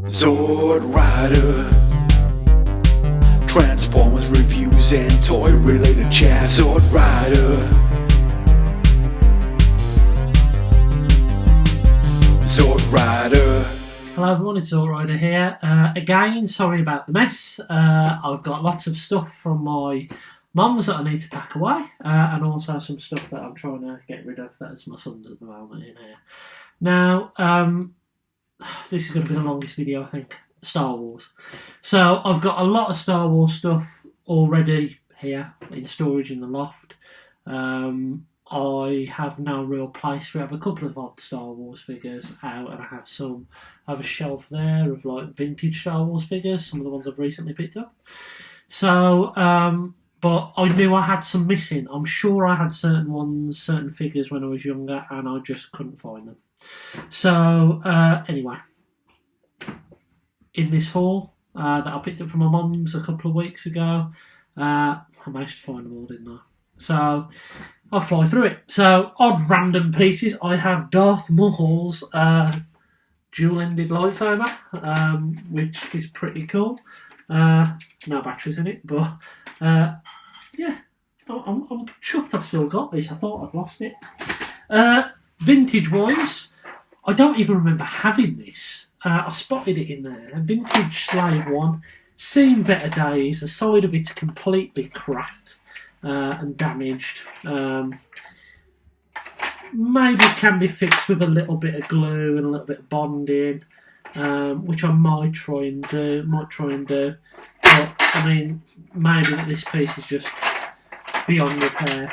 Sword Rider, Transformers reviews and toy related chat. Sword Rider, Sword Rider. Hello everyone, it's Sword Rider here. Again, sorry about the mess. I've got lots of stuff from my mum's that I need to pack away, and also some stuff that I'm trying to get rid of. That's my son's at the moment in here. Now, this is going to be the longest video, I think. Star Wars. So I've got a lot of Star Wars stuff already here in storage in the loft. I have no real place for it. I have a couple of odd Star Wars figures out, and I have a shelf there of like vintage Star Wars figures, some of the ones I've recently picked up. So, but I knew I had some missing. I'm sure I had certain figures when I was younger, and I just couldn't find them. So, anyway, in this haul that I picked up from my mum's a couple of weeks ago, I managed to find them all, didn't I? So, I'll fly through it. So, odd random pieces. I have Darth Maul's dual-ended lightsaber, which is pretty cool. No batteries in it, but yeah, I'm chuffed I've still got this. I thought I'd lost it. Vintage-wise, I don't even remember having this. I spotted it in there. A vintage Slave One, seen better days. The side of it's completely cracked and damaged. Maybe it can be fixed with a little bit of glue and a little bit of bonding, which I might try and do. But I mean, maybe that this piece is just beyond repair.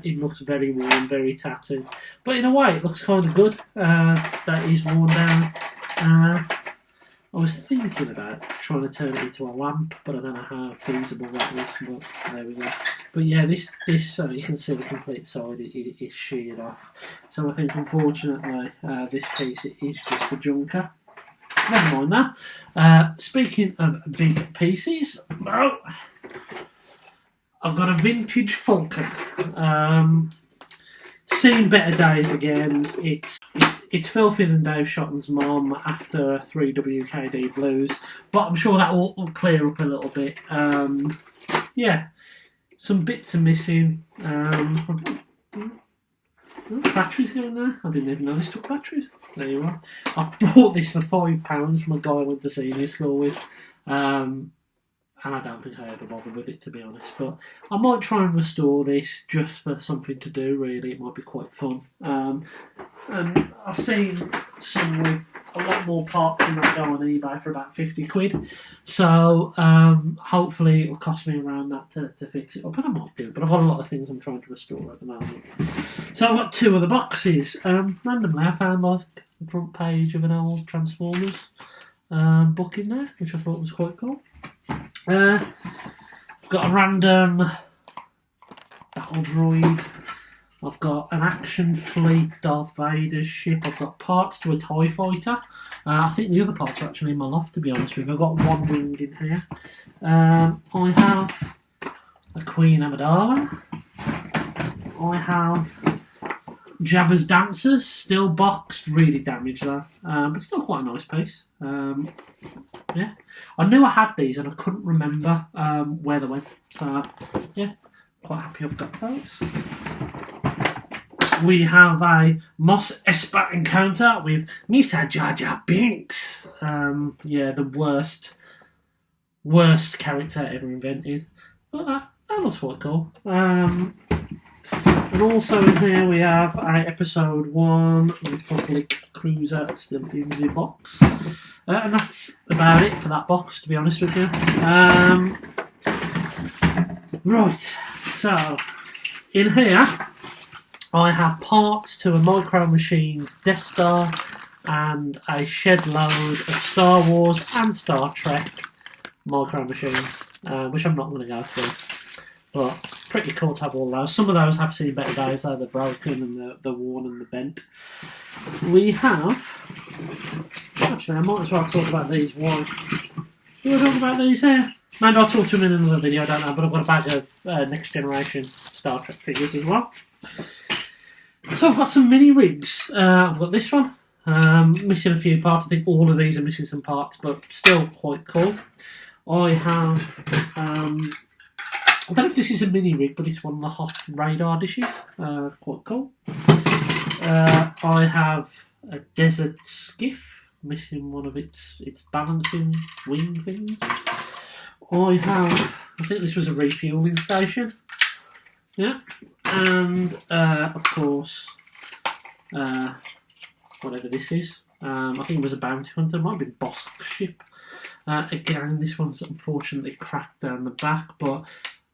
It looks very worn, very tattered, but in a way it looks kind of good. That is worn down. I was thinking about trying to turn it into a lamp, but I don't know how feasible that is. But there we go. But yeah, this you can see the complete side. It's sheared off. So I think unfortunately this piece is just a junker. Never mind that. Speaking of big pieces, well, I've got a vintage Falcon. Seen better days again. It's filthier than Dave Shotton's mom after 3 WKD Blues, but I'm sure that will clear up a little bit. Yeah, some bits are missing. Batteries going there? I didn't even know this took batteries. There you are. I bought this for £5 from a guy I went to senior school with. And I don't think I ever bothered with it, to be honest. But I might try and restore this just for something to do, really. It might be quite fun. And I've seen some with a lot more parts than that go on eBay for about 50 quid. So hopefully it'll cost me around that to fix it up. And I might do, but I've got a lot of things I'm trying to restore at the moment. So I've got two of the boxes. Randomly, I found like the front page of an old Transformers book in there, which I thought was quite cool. I've got a random battle droid. I've got an Action Fleet Darth Vader ship. I've got parts to a TIE Fighter. I think the other parts are actually in my loft, to be honest with you. I've got one winged in here. I have a Queen Amidala. I have Jabba's Dancers, still boxed, really damaged though, but still quite a nice piece. Yeah, I knew I had these and I couldn't remember where they went, so yeah, quite happy I've got those. We have a Mos Espa encounter with Misa Jar Jar Binks. Yeah, the worst character ever invented, but that looks quite cool. And also in here we have a Episode 1 Republic Cruiser still in the box. And that's about it for that box, to be honest with you. Right, so in here I have parts to a Micro Machines Death Star and a shed load of Star Wars and Star Trek Micro Machines, which I'm not going to go through. But pretty cool to have all those. Some of those have seen better days, though. They're broken and they're worn and they're bent. We have... Actually, I might as well talk about these. Why? Do I talk about these here? Maybe I'll talk to them in another video, I don't know. But I've got a bag of Next Generation Star Trek figures as well. So I've got some mini rigs. I've got this one. Missing a few parts. I think all of these are missing some parts, but still quite cool. I have, I don't know if this is a mini rig, but it's one of the hot radar dishes. Quite cool. I have a desert skiff, missing one of its balancing wing things. I think this was a refueling station. Yeah. And, of course, whatever this is. I think it was a bounty hunter. It might have been Bosk's ship. Again, this one's unfortunately cracked down the back, but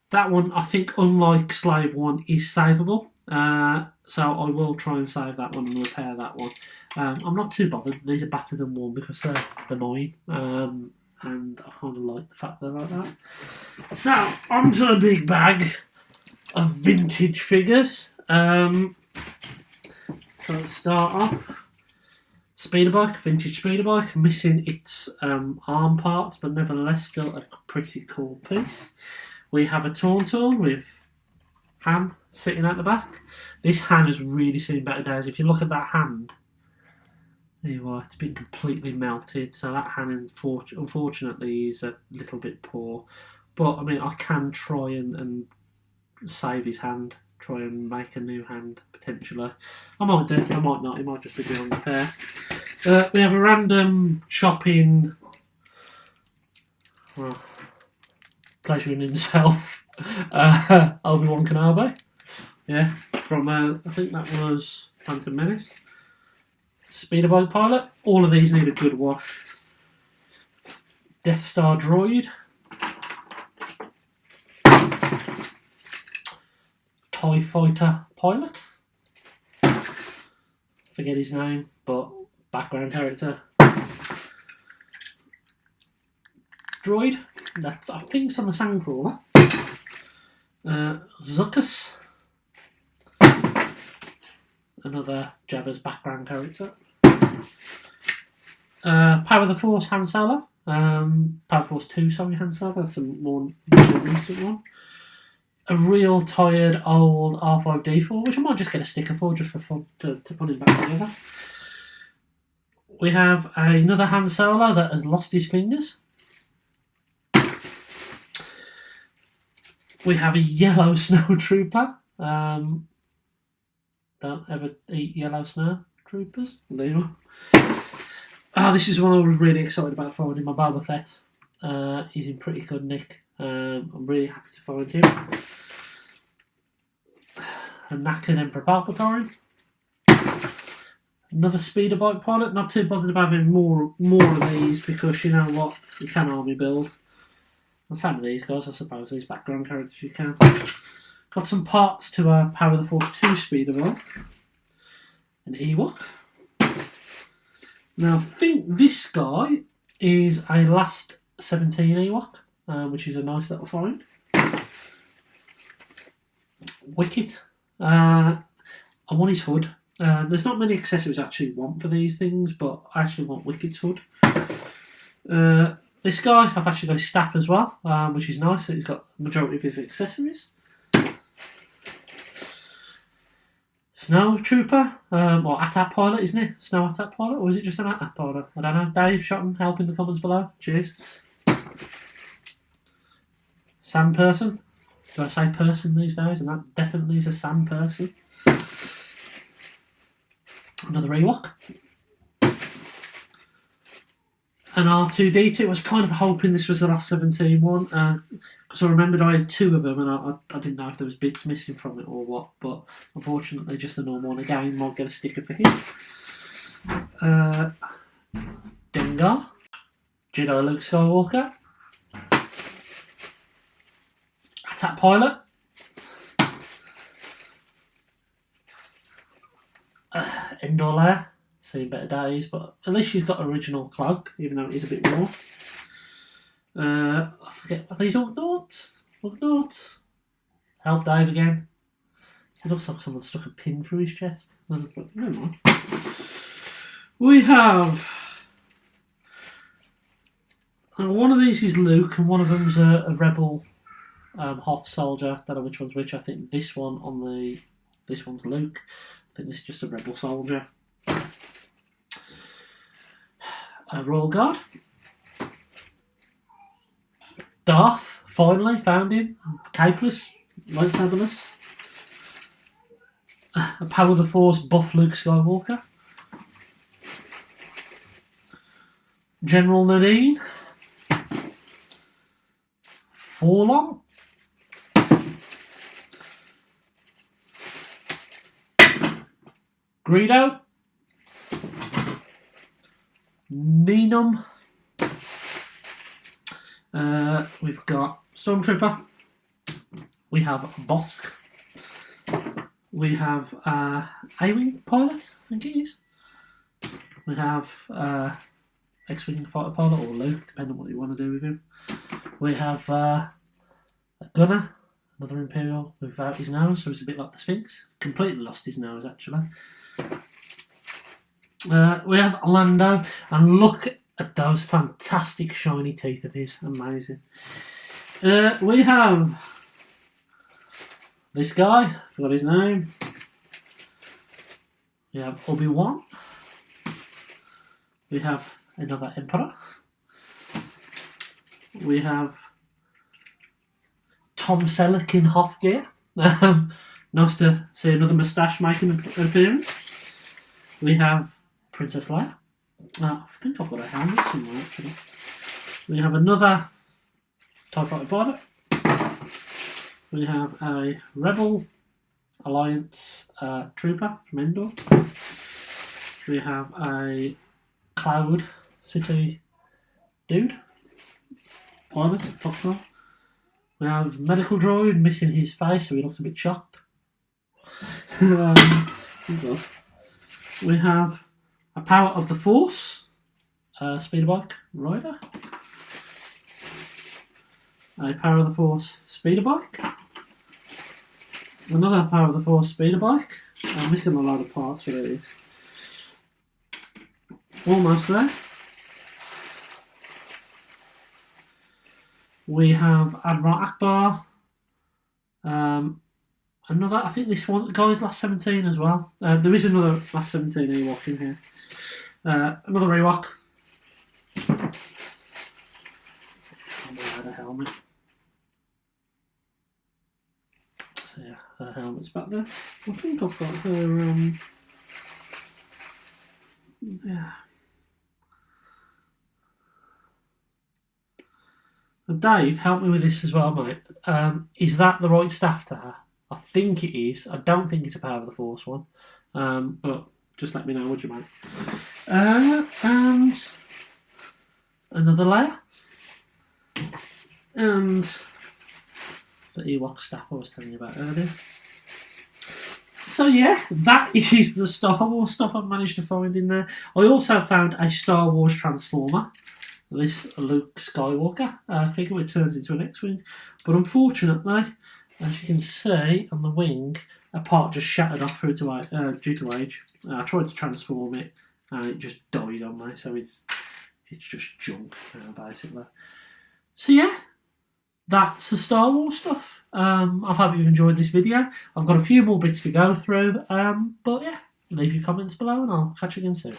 that one, I think, unlike Slave 1, is savable. So I will try and save that one and repair that one. I'm not too bothered. These are better than 1 because they're annoying. And I kind of like the fact they're like that. So, onto the big bag of vintage figures. So let's start off. Speeder bike, vintage speeder bike, missing its arm parts, but nevertheless still a pretty cool piece. We have a Tauntaun with Han sitting at the back. This Han has really seen better days. If you look at that hand, there you are, it's been completely melted. So that hand, unfortunately, is a little bit poor. But I mean, I can try and save his hand. Try and make a new hand, potentially. I might do, I might not, it might just be beyond repair. We have a random shopping, well, pleasuring himself, Obi-Wan Kenobi. Yeah, from, I think that was Phantom Menace. Speeder bike pilot. All of these need a good wash. Death Star droid. TIE fighter pilot. Forget his name, but background character. Droid. That's, I think it's on the Sandcrawler. Zuckuss. Another Jabba's background character. Power of the Force Han Solo. Power of the Force 2, sorry, Han Solo. That's a more recent one. A real tired old R5D4, which I might just get a sticker for, just for fun, to put him back together. We have another Han Solo that has lost his fingers. We have a yellow snow trooper. Don't ever eat yellow snow troopers. There you are. This is one I was really excited about finding, my Boba Fett. He's in pretty good nick. I'm really happy to find him. A knackered Emperor Palpatine. Another speeder bike pilot. Not too bothered about having more of these because you know what, you can army build. And some of these guys, I suppose, these background characters you can. Got some parts to a Power of the Force 2 speeder bike. An Ewok. Now I think this guy is a last 17 Ewok, which is a nice little find. Wicket. I want his hood. There's not many accessories I actually want for these things, but I actually want Wicket's hood. This guy, I've actually got his staff as well, which is nice that he's got the majority of his accessories. Snow Trooper, or AT-AT pilot, isn't it? Snow AT-AT pilot, or is it just an AT-AT pilot? I don't know. Dave, Shotton, help in the comments below. Cheers. Sand person. Do I say person these days? And that definitely is a sand person. Another Ewok. An R2D2. I was kind of hoping this was the last 17 one. Because I remembered I had 2 of them and I didn't know if there was bits missing from it or what. But unfortunately, just the normal one. Again, might get a sticker for him. Dengar. Jedi Luke Skywalker. AT-AT pilot. Endor Leia. Seen better days, but at least she's got original cloak, even though it is a bit raw. I forget, are these Ugnaughts? Ugnaughts? Help Dave again. It looks like someone stuck a pin through his chest. Never mind. We have... one of these is Luke, and one of them's a rebel Hoth soldier. Don't know which one's which. I think this one's Luke. I think this is just a rebel soldier. a Royal Guard. Darth, finally, found him. Capeless, lightsaberless. A Power of the Force buff Luke Skywalker. General Nadine. Forlong. Greedo. Meenum. We've got Stormtrooper. We have Bosk. We have A-Wing pilot, I think it is. We have X-Wing fighter pilot, or Luke, depending on what you want to do with him. We have a Gunner, another Imperial without his nose, so it's a bit like the Sphinx. Completely lost his nose, actually. We have Lando, and look at those fantastic shiny teeth of his. Amazing. We have this guy, forgot his name. We have Obi-Wan. We have another Emperor. We have Tom Selleck in Hoth gear. Nice to see another moustache making an appearance. We have Princess Leia. I think I've got a helmet somewhere, actually. We have another TIE Fighter pilot. We have a Rebel Alliance trooper from Endor. We have a Cloud City dude, pilot, top floor. We have medical droid missing his face, so he looks a bit shocked. We have a Power of the Force speeder bike rider. A Power of the Force speeder bike. Another Power of the Force speeder bike. I'm missing a lot of parts for these. Almost there. We have Admiral Akbar. Another, I think this one, guy's last 17 as well. There is another last 17 Ewok in here. Another Ewok. A helmet. So yeah, her helmet's back there. I think I've got her. Yeah. And Dave, help me with this as well, mate. Is that the right staff to her? I think it is. I don't think it's a Power of the Force one. But just let me know, would you, mate? And another layer. And the Ewok staff I was telling you about earlier. So yeah, that is the Star Wars stuff I've managed to find in there. I also found a Star Wars Transformer. This Luke Skywalker figure, which turns into an X-Wing. But unfortunately, as you can see on the wing, a part just shattered off due to age. I tried to transform it and it just died on me, so it's just junk now, basically. So yeah, that's the Star Wars stuff. I hope you've enjoyed this video. I've got a few more bits to go through, but yeah, leave your comments below and I'll catch you again soon.